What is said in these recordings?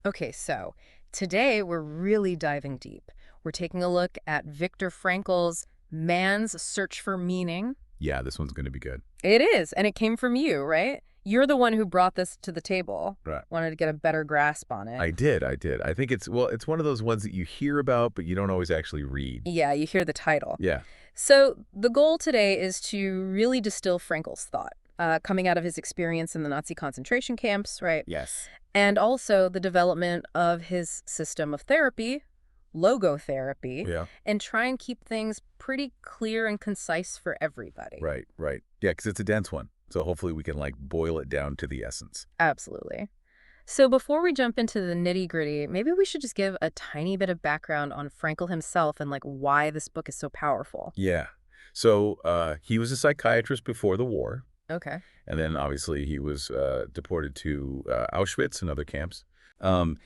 Okay, so today we're really diving deep. We're taking a look at Viktor Frankl's Man's Search for Meaning. Yeah, this one's going to be good. It is, and it came from you, right? You're the one who brought this to the table. Right. Wanted to get a better grasp on it. I did. I think it's one of those ones that you hear about, but you don't always actually read. Yeah, you hear the title. Yeah. So the goal today is to really distill Frankl's thought, coming out of his experience in the Nazi concentration camps, right? Yes. And also the development of his system of therapy, logotherapy, Yeah. and try and keep things pretty clear and concise for everybody. Right. Yeah, because it's a dense one. So hopefully we can boil it down to the essence. Absolutely. So before we jump into the nitty-gritty, maybe we should just give a tiny bit of background on Frankl himself and why this book is so powerful. Yeah. So he was a psychiatrist before the war. Okay. And then obviously he was deported to Auschwitz and other camps. And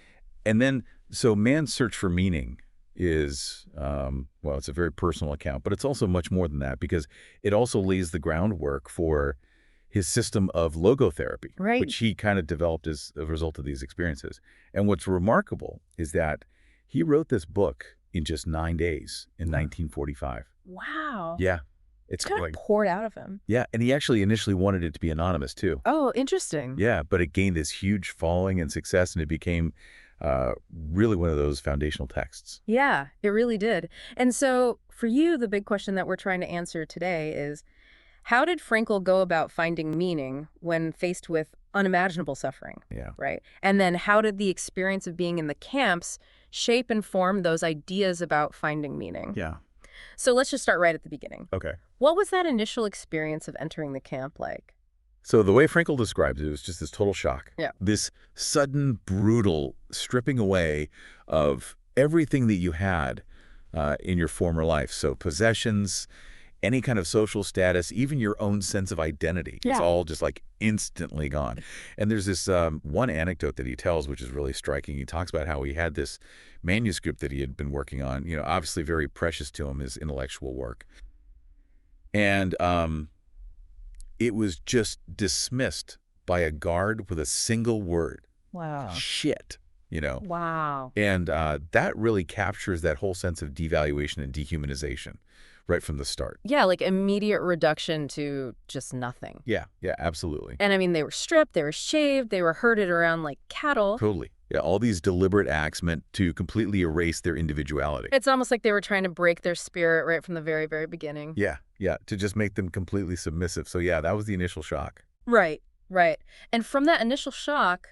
then, so Man's Search for Meaning is, it's a very personal account, but it's also much more than that because it also lays the groundwork for his system of logotherapy, Right. which he kind of developed as a result of these experiences. And what's remarkable is that he wrote this book in just 9 days in 1945. Wow. Yeah. It's kind of poured out of him. Yeah, and he actually initially wanted it to be anonymous, too. Oh, interesting. Yeah, but it gained this huge following and success, and it became really one of those foundational texts. Yeah, it really did. And so for you, the big question that we're trying to answer today is, how did Frankl go about finding meaning when faced with unimaginable suffering? Yeah. Right. And then how did the experience of being in the camps shape and form those ideas about finding meaning? Yeah. So let's just start right at the beginning. Okay. What was that initial experience of entering the camp like? So the way Frankl describes it was just this total shock. Yeah. This sudden, brutal stripping away of everything that you had in your former life. So possessions, any kind of social status, even your own sense of identity. Yeah. It's all just instantly gone. And there's this one anecdote that he tells, which is really striking. He talks about how he had this manuscript that he had been working on, obviously very precious to him, his intellectual work. And it was just dismissed by a guard with a single word. Wow. Shit. Wow. And that really captures that whole sense of devaluation and dehumanization right from the start. Yeah, immediate reduction to just nothing. Yeah, absolutely. And I mean, they were stripped, they were shaved, they were herded around like cattle. Totally. Yeah, all these deliberate acts meant to completely erase their individuality. It's almost like they were trying to break their spirit right from the very, very beginning. Yeah, to just make them completely submissive. So yeah, that was the initial shock. Right. And from that initial shock,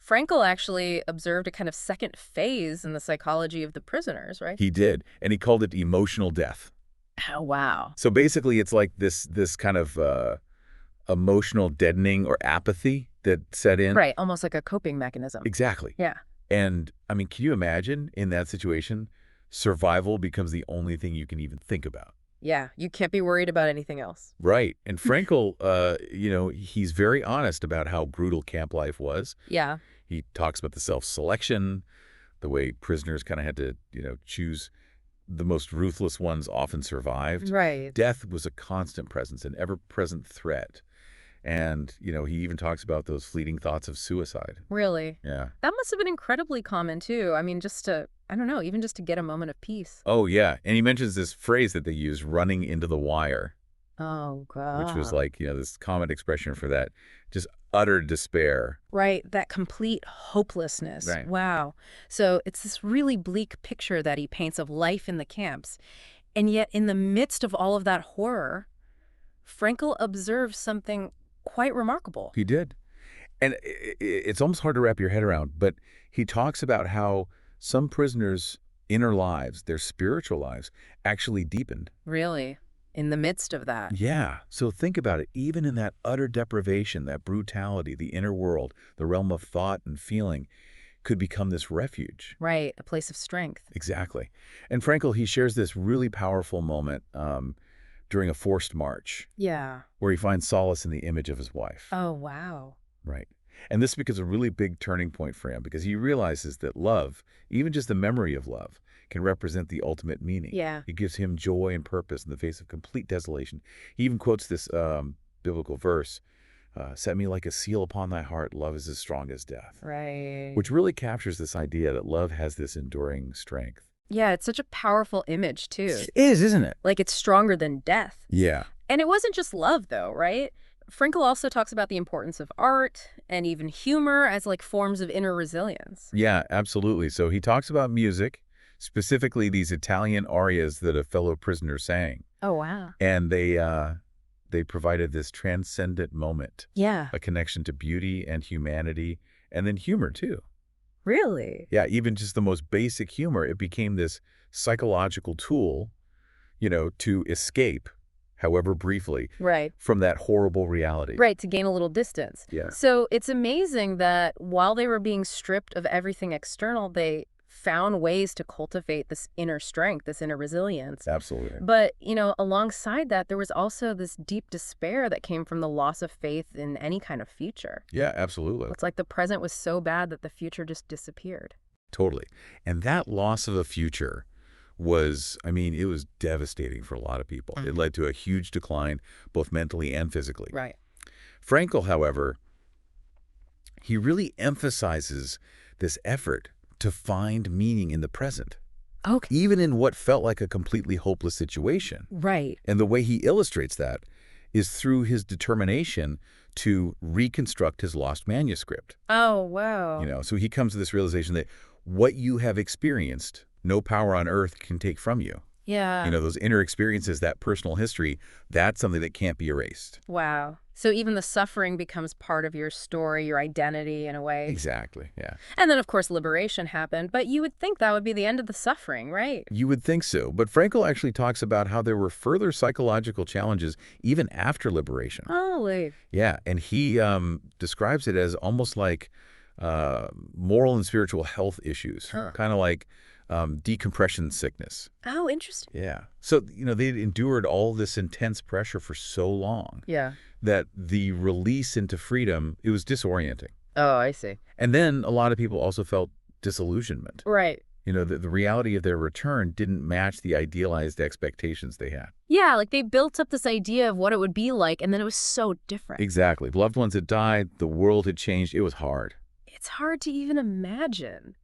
Frankl actually observed a kind of second phase in the psychology of the prisoners, right? He did, and he called it emotional death. Oh, wow. So basically, it's like this kind of emotional deadening or apathy that set in. Right, almost like a coping mechanism. Exactly. Yeah. And, I mean, can you imagine in that situation, survival becomes the only thing you can even think about? Yeah, you can't be worried about anything else. Right. And Frankl, he's very honest about how brutal camp life was. Yeah. He talks about the self-selection, the way prisoners kind of had to, choose. The most ruthless ones often survived. Right. Death was a constant presence, an ever-present threat. And, he even talks about those fleeting thoughts of suicide. Really? Yeah. That must have been incredibly common, too. I mean, even just to get a moment of peace. Oh, yeah. And he mentions this phrase that they use, running into the wire. Oh, God. Which was this common expression for that just utter despair. Right, that complete hopelessness. Right. Wow. So it's this really bleak picture that he paints of life in the camps. And yet in the midst of all of that horror, Frankl observes something quite remarkable. He did. And it's almost hard to wrap your head around, but he talks about how some prisoners' inner lives, their spiritual lives, actually deepened. Really? In the midst of that? Yeah. So think about it. Even in that utter deprivation, that brutality, the inner world, the realm of thought and feeling could become this refuge. Right. A place of strength. Exactly. And Frankl, he shares this really powerful moment during a forced march. Yeah. Where he finds solace in the image of his wife. Oh, wow. Right. And this becomes a really big turning point for him because he realizes that love, even just the memory of love, can represent the ultimate meaning. Yeah. It gives him joy and purpose in the face of complete desolation. He even quotes this biblical verse Set me like a seal upon thy heart, love is as strong as death. Right. Which really captures this idea that love has this enduring strength. Yeah, it's such a powerful image, too. It is, isn't it? Like it's stronger than death. Yeah. And it wasn't just love, though, right? Frankel also talks about the importance of art and even humor as like forms of inner resilience. Yeah, absolutely. So he talks about music, specifically these Italian arias that a fellow prisoner sang. Oh, wow. And they provided this transcendent moment, Yeah. a connection to beauty and humanity, and then humor, too. Really? Yeah, even just the most basic humor, it became this psychological tool, to escape, however briefly, Right. from that horrible reality. Right, to gain a little distance. Yeah. So it's amazing that while they were being stripped of everything external, they found ways to cultivate this inner strength, this inner resilience. Absolutely. But, alongside that, there was also this deep despair that came from the loss of faith in any kind of future. Yeah, absolutely. It's like the present was so bad that the future just disappeared. Totally. And that loss of a future was, it was devastating for a lot of people. It led to a huge decline, both mentally and physically. Right. Frankel, however, he really emphasizes this effort to find meaning in the present, Okay. even in what felt like a completely hopeless situation. Right. And the way he illustrates that is through his determination to reconstruct his lost manuscript. Oh, wow. So he comes to this realization that what you have experienced, no power on earth can take from you. Yeah. Those inner experiences, that personal history, that's something that can't be erased. Wow. So even the suffering becomes part of your story, your identity in a way. Exactly, yeah. And then, of course, liberation happened, but you would think that would be the end of the suffering, right? You would think so, but Frankel actually talks about how there were further psychological challenges even after liberation. Holy. Yeah, and he describes it as almost like moral and spiritual health issues, kind of like decompression sickness. Oh, interesting. Yeah. So, they'd endured all this intense pressure for so long Yeah. that the release into freedom, it was disorienting. Oh, I see. And then a lot of people also felt disillusionment. Right. The reality of their return didn't match the idealized expectations they had. Yeah, like they built up this idea of what it would be like, and then it was so different. Exactly. Loved ones had died. The world had changed. It was hard. It's hard to even imagine.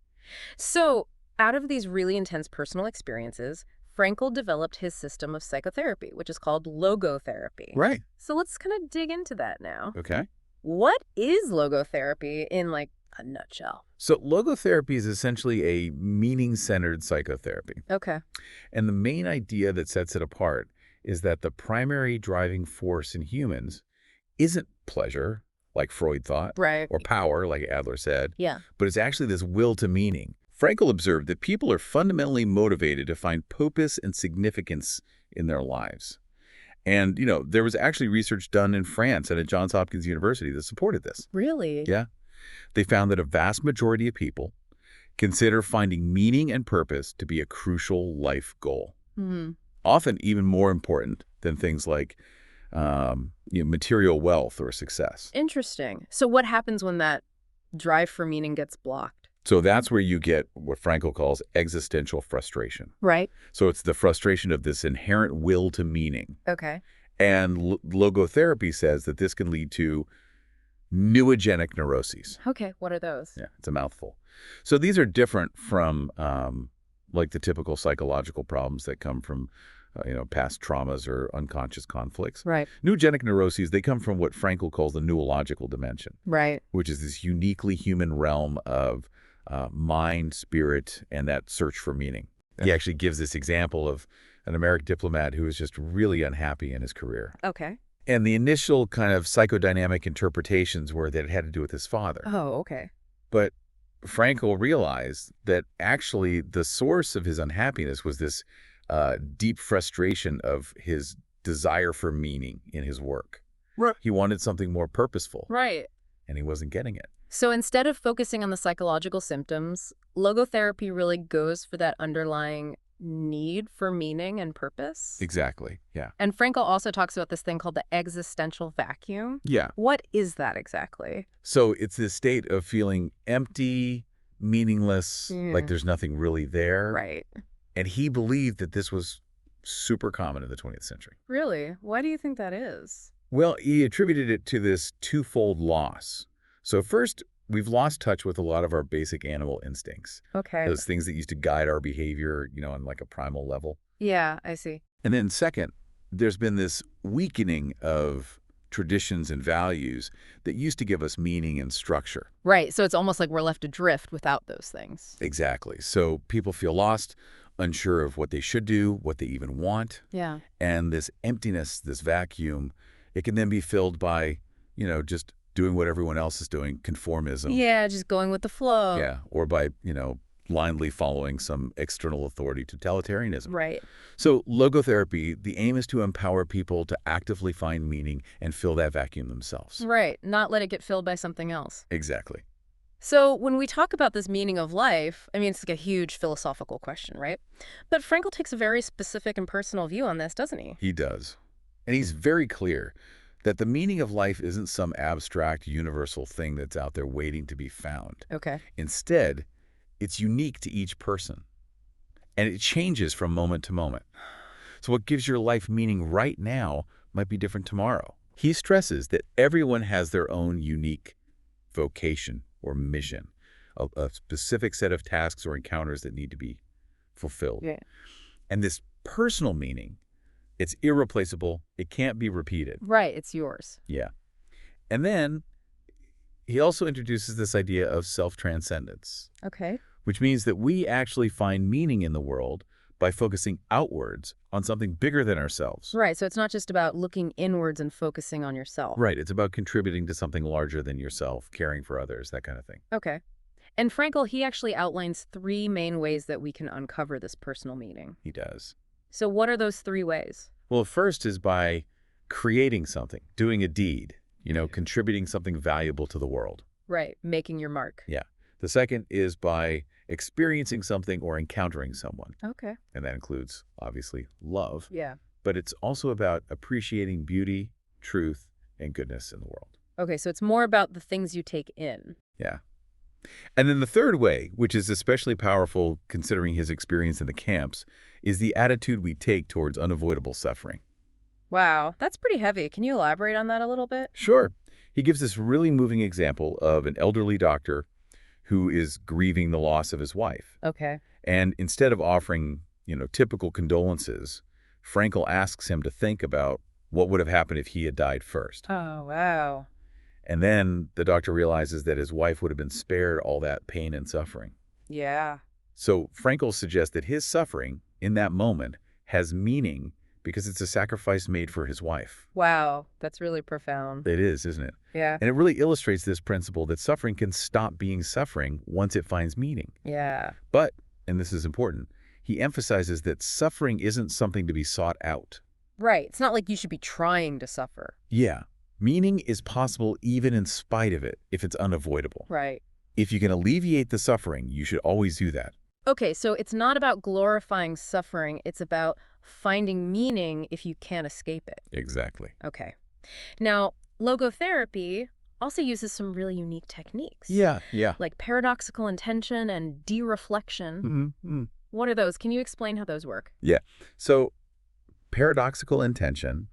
So, out of these really intense personal experiences, Frankel developed his system of psychotherapy, which is called logotherapy. Right. So let's kind of dig into that now. Okay. What is logotherapy in like a nutshell? So logotherapy is essentially a meaning-centered psychotherapy. Okay. And the main idea that sets it apart is that the primary driving force in humans isn't pleasure, like Freud thought, Right. or power, like Adler said, Yeah. but it's actually this will to meaning. Frankel observed that people are fundamentally motivated to find purpose and significance in their lives. And, there was actually research done in France and at Johns Hopkins University that supported this. Really? Yeah. They found that a vast majority of people consider finding meaning and purpose to be a crucial life goal, often even more important than things like material wealth or success. Interesting. So what happens when that drive for meaning gets blocked? So that's where you get what Frankel calls existential frustration. Right. So it's the frustration of this inherent will to meaning. Okay. And logotherapy says that this can lead to neurogenic neuroses. Okay. What are those? Yeah, it's a mouthful. So these are different from like the typical psychological problems that come from past traumas or unconscious conflicts. Right. Neurogenic neuroses, they come from what Frankel calls the neurological dimension, Right. which is this uniquely human realm of mind, spirit, and that search for meaning. He actually gives this example of an American diplomat who was just really unhappy in his career. Okay. And the initial kind of psychodynamic interpretations were that it had to do with his father. Oh, okay. But Frankel realized that actually the source of his unhappiness was this deep frustration of his desire for meaning in his work. Right. He wanted something more purposeful. Right. And he wasn't getting it. So instead of focusing on the psychological symptoms, logotherapy really goes for that underlying need for meaning and purpose. Exactly. Yeah. And Frankel also talks about this thing called the existential vacuum. Yeah. What is that exactly? So it's this state of feeling empty, meaningless, like there's nothing really there. Right. And he believed that this was super common in the 20th century. Really? Why do you think that is? Well, he attributed it to this twofold loss. So first, we've lost touch with a lot of our basic animal instincts, Okay. those things that used to guide our behavior, on like a primal level. Yeah, I see. And then second, there's been this weakening of traditions and values that used to give us meaning and structure. Right, so it's almost like we're left adrift without those things. Exactly. So people feel lost, unsure of what they should do, what they even want. Yeah. And this emptiness, this vacuum, it can then be filled by, just doing what everyone else is doing, conformism. Yeah, just going with the flow. Yeah. Or by, blindly following some external authority, totalitarianism. Right. So logotherapy, the aim is to empower people to actively find meaning and fill that vacuum themselves. Right, not let it get filled by something else. Exactly. So when we talk about this meaning of life, I mean, it's like a huge philosophical question, right? But Frankl takes a very specific and personal view on this, doesn't he? He does. And he's very clear that the meaning of life isn't some abstract, universal thing that's out there waiting to be found. Okay. Instead, it's unique to each person, and it changes from moment to moment. So what gives your life meaning right now might be different tomorrow. He stresses that everyone has their own unique vocation or mission, a specific set of tasks or encounters that need to be fulfilled. Yeah. And this personal meaning, it's irreplaceable. It can't be repeated. Right, it's yours. Yeah. And then he also introduces this idea of self-transcendence, Okay. which means that we actually find meaning in the world by focusing outwards on something bigger than ourselves. Right, so it's not just about looking inwards and focusing on yourself. Right. It's about contributing to something larger than yourself, caring for others, that kind of thing. Okay. And Frankl, he actually outlines 3 main ways that we can uncover this personal meaning. He does. So what are those 3 ways? Well, first is by creating something, doing a deed, contributing something valuable to the world. Right, making your mark. Yeah. The second is by experiencing something or encountering someone. Okay. And that includes, obviously, love. Yeah. But it's also about appreciating beauty, truth, and goodness in the world. Okay, so it's more about the things you take in. Yeah. And then the third way, which is especially powerful considering his experience in the camps, is the attitude we take towards unavoidable suffering. Wow, that's pretty heavy. Can you elaborate on that a little bit? Sure. He gives this really moving example of an elderly doctor who is grieving the loss of his wife. Okay. And instead of offering, typical condolences, Frankl asks him to think about what would have happened if he had died first. Oh, wow. And then the doctor realizes that his wife would have been spared all that pain and suffering. Yeah. So Frankl suggests that his suffering in that moment has meaning because it's a sacrifice made for his wife. Wow, that's really profound. It is, isn't it? Yeah. And it really illustrates this principle that suffering can stop being suffering once it finds meaning. Yeah. But, and this is important, he emphasizes that suffering isn't something to be sought out. Right. It's not like you should be trying to suffer. Yeah. Meaning is possible even in spite of it, if it's unavoidable. Right. If you can alleviate the suffering, you should always do that. Okay, so it's not about glorifying suffering. It's about finding meaning if you can't escape it. Exactly. Okay. Now, logotherapy also uses some really unique techniques. Yeah. Like paradoxical intention and de-reflection. Mm-hmm. What are those? Can you explain how those work? Yeah. So paradoxical intention,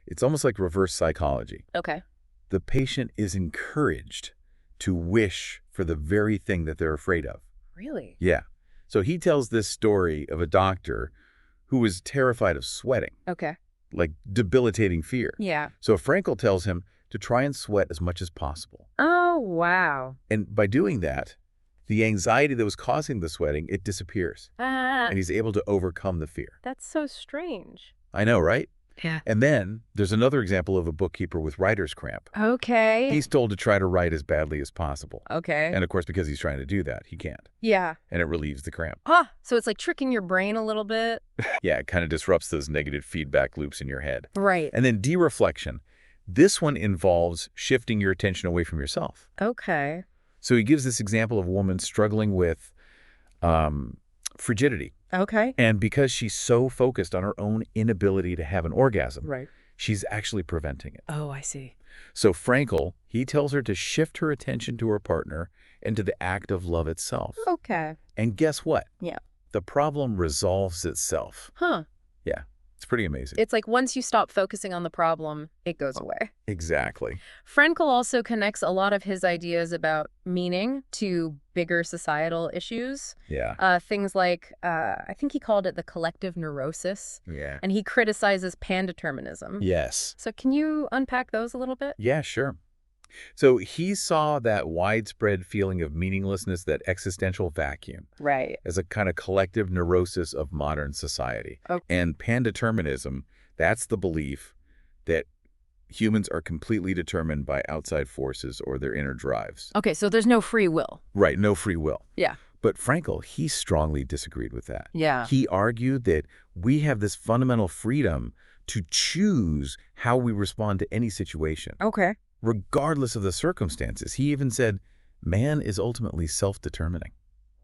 it's almost like reverse psychology. Okay. The patient is encouraged to wish for the very thing that they're afraid of. Really? Yeah. So he tells this story of a doctor who was terrified of sweating, Okay. like debilitating fear. Yeah. So Frankl tells him to try and sweat as much as possible. Oh, wow. And by doing that, the anxiety that was causing the sweating, it disappears. And he's able to overcome the fear. That's so strange. I know, right? Yeah. And then there's another example of a bookkeeper with writer's cramp. Okay. He's told to try to write as badly as possible. Okay. And of course, because he's trying to do that, he can't. Yeah. And it relieves the cramp. So it's like tricking your brain a little bit. Yeah, it kind of disrupts those negative feedback loops in your head. Right. And then de-reflection. This one involves shifting your attention away from yourself. Okay. So he gives this example of a woman struggling with frigidity. Okay. And because she's so focused on her own inability to have an orgasm, Right. she's actually preventing it. Oh, I see. So Frankl, he tells her to shift her attention to her partner and to the act of love itself. Okay. And guess what? Yeah. The problem resolves itself. Huh. Yeah. It's It's pretty amazing. It's like once you stop focusing on the problem, it goes away. Exactly. Frankel also connects a lot of his ideas about meaning to bigger societal issues. Yeah. Things like, I think he called it the collective neurosis, Yeah. and he criticizes pan-determinism. Yes. So can you unpack those a little bit? Yeah, sure. So he saw that widespread feeling of meaninglessness, that existential vacuum, Right. as a kind of collective neurosis of modern society. Okay. And pandeterminism, that's the belief that humans are completely determined by outside forces or their inner drives. Okay, so there's no free will. Right, no free will. Yeah. But Frankl, he strongly disagreed with that. Yeah. He argued that we have this fundamental freedom to choose how we respond to any situation, Okay. regardless of the circumstances. He even said, man is ultimately self-determining.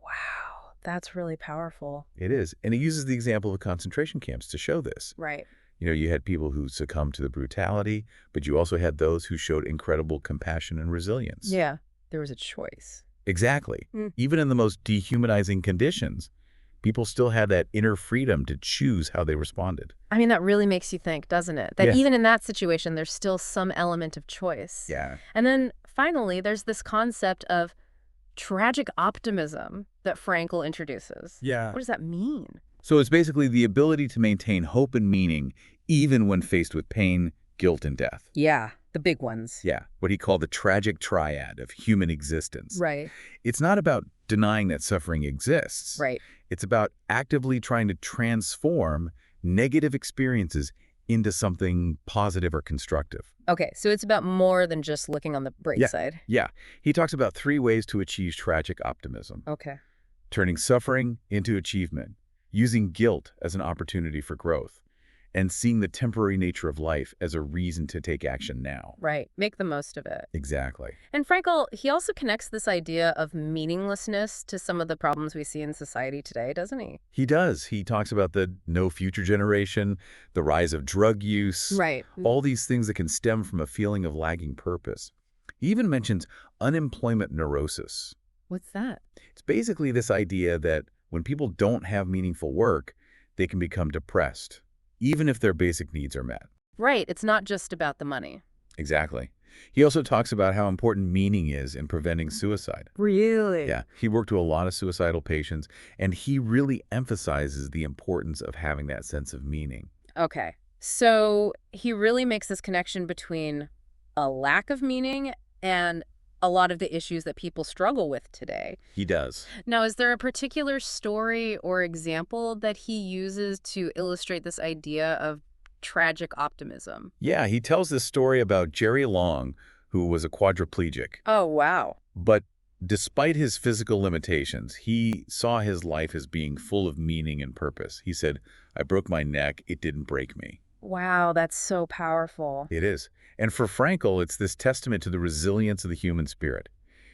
Wow, that's really powerful. It is. And he uses the example of concentration camps to show this. Right. You know, you had people who succumbed to the brutality, but you also had those who showed incredible compassion and resilience. Yeah, there was a choice. Exactly. Mm. Even in the most dehumanizing conditions, people still had that inner freedom to choose how they responded. I mean, that really makes you think, doesn't it? That Yeah. even in that situation, there's still some element of choice. Yeah. And then finally, there's this concept of tragic optimism that Frankel introduces. Yeah. What does that mean? So it's basically the ability to maintain hope and meaning even when faced with pain, guilt, and death. Yeah, the big ones. Yeah, what he called the tragic triad of human existence. Right. It's not about denying that suffering exists. Right. It's about actively trying to transform negative experiences into something positive or constructive. Okay, so it's about more than just looking on the bright Yeah. side. Yeah, he talks about 3 ways to achieve tragic optimism: Okay. turning suffering into achievement, using guilt as an opportunity for growth, and seeing the temporary nature of life as a reason to take action now. Right. Make the most of it. Exactly. And Frankel, he also connects this idea of meaninglessness to some of the problems we see in society today, doesn't he? He does. He talks about the no future generation, the rise of drug use, Right. all these things that can stem from a feeling of lagging purpose. He even mentions unemployment neurosis. What's that? It's basically this idea that when people don't have meaningful work, they can become depressed, even if their basic needs are met. Right. It's not just about the money. Exactly. He also talks about how important meaning is in preventing suicide. Really? Yeah, he worked with a lot of suicidal patients, and he really emphasizes the importance of having that sense of meaning. Okay. So he really makes this connection between a lack of meaning and a lot of the issues that people struggle with today. He does. Now, is there a particular story or example that he uses to illustrate this idea of tragic optimism? Yeah, he tells this story about Jerry Long, who was a quadriplegic. Oh, wow. But despite his physical limitations, he saw his life as being full of meaning and purpose. He said, "I broke my neck, it didn't break me." Wow, that's so powerful. It is. And for Frankl, it's this testament to the resilience of the human spirit.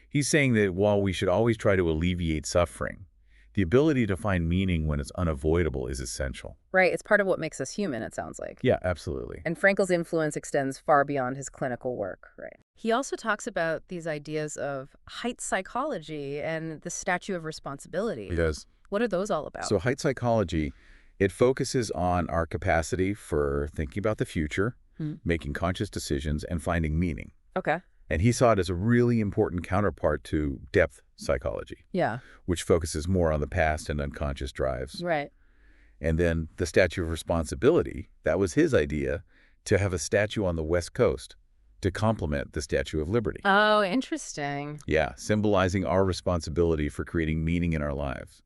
He's saying that while we should always try to alleviate suffering, the ability to find meaning when it's unavoidable is essential. Right, it's part of what makes us human, it sounds like. Yeah, absolutely. And Frankel's influence extends far beyond his clinical work, right? He also talks about these ideas of height psychology and the statue of responsibility. He does. What are those all about? So height psychology, it focuses on our capacity for thinking about the future, making conscious decisions, and finding meaning. Okay. And he saw it as a really important counterpart to depth psychology, Yeah. which focuses more on the past and unconscious drives. Right. And then the statue of responsibility, that was his idea, to have a statue on the West Coast to complement the Statue of Liberty. Oh, interesting. Yeah, symbolizing our responsibility for creating meaning in our lives.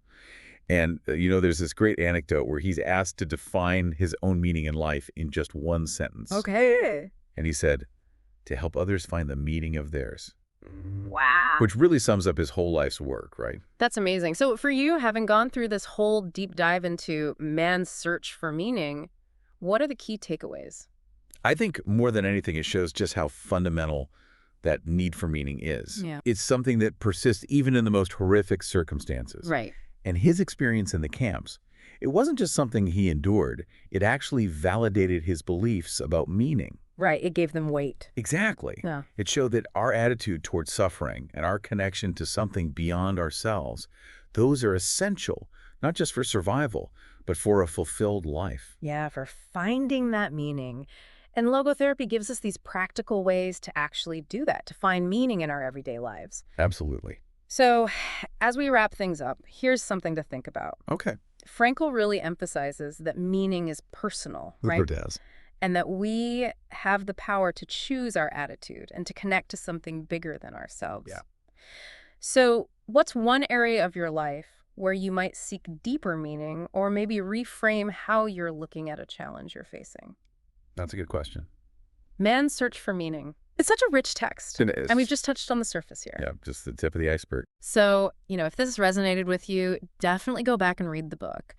And, you know, there's this great anecdote where he's asked to define his own meaning in life in just one sentence. Okay. And he said, to help others find the meaning of theirs. Wow. Which really sums up his whole life's work, right? That's amazing. So for you, having gone through this whole deep dive into man's search for meaning, what are the key takeaways? I think more than anything, it shows just how fundamental that need for meaning is. Yeah. It's something that persists even in the most horrific circumstances. Right. And his experience in the camps, it wasn't just something he endured. It actually validated his beliefs about meaning. Right. It gave them weight. Exactly. Yeah. It showed that our attitude towards suffering and our connection to something beyond ourselves, those are essential, not just for survival, but for a fulfilled life. Yeah, for finding that meaning. And logotherapy gives us these practical ways to actually do that, to find meaning in our everyday lives. Absolutely. So, as we wrap things up, here's something to think about. Okay. Frankel really emphasizes that meaning is personal, right? It does. And that we have the power to choose our attitude and to connect to something bigger than ourselves. Yeah. So, what's one area of your life where you might seek deeper meaning or maybe reframe how you're looking at a challenge you're facing? That's a good question. Man's Search for Meaning. It's such a rich text. It is. And we've just touched on the surface here. Yeah, just the tip of the iceberg. So, if this has resonated with you, definitely go back and read the book.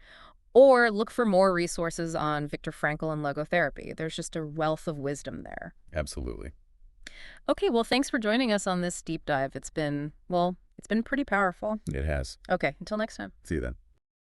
Or look for more resources on Viktor Frankl and logotherapy. There's just a wealth of wisdom there. Absolutely. Okay, well, thanks for joining us on this deep dive. It's been pretty powerful. It has. Okay, until next time. See you then.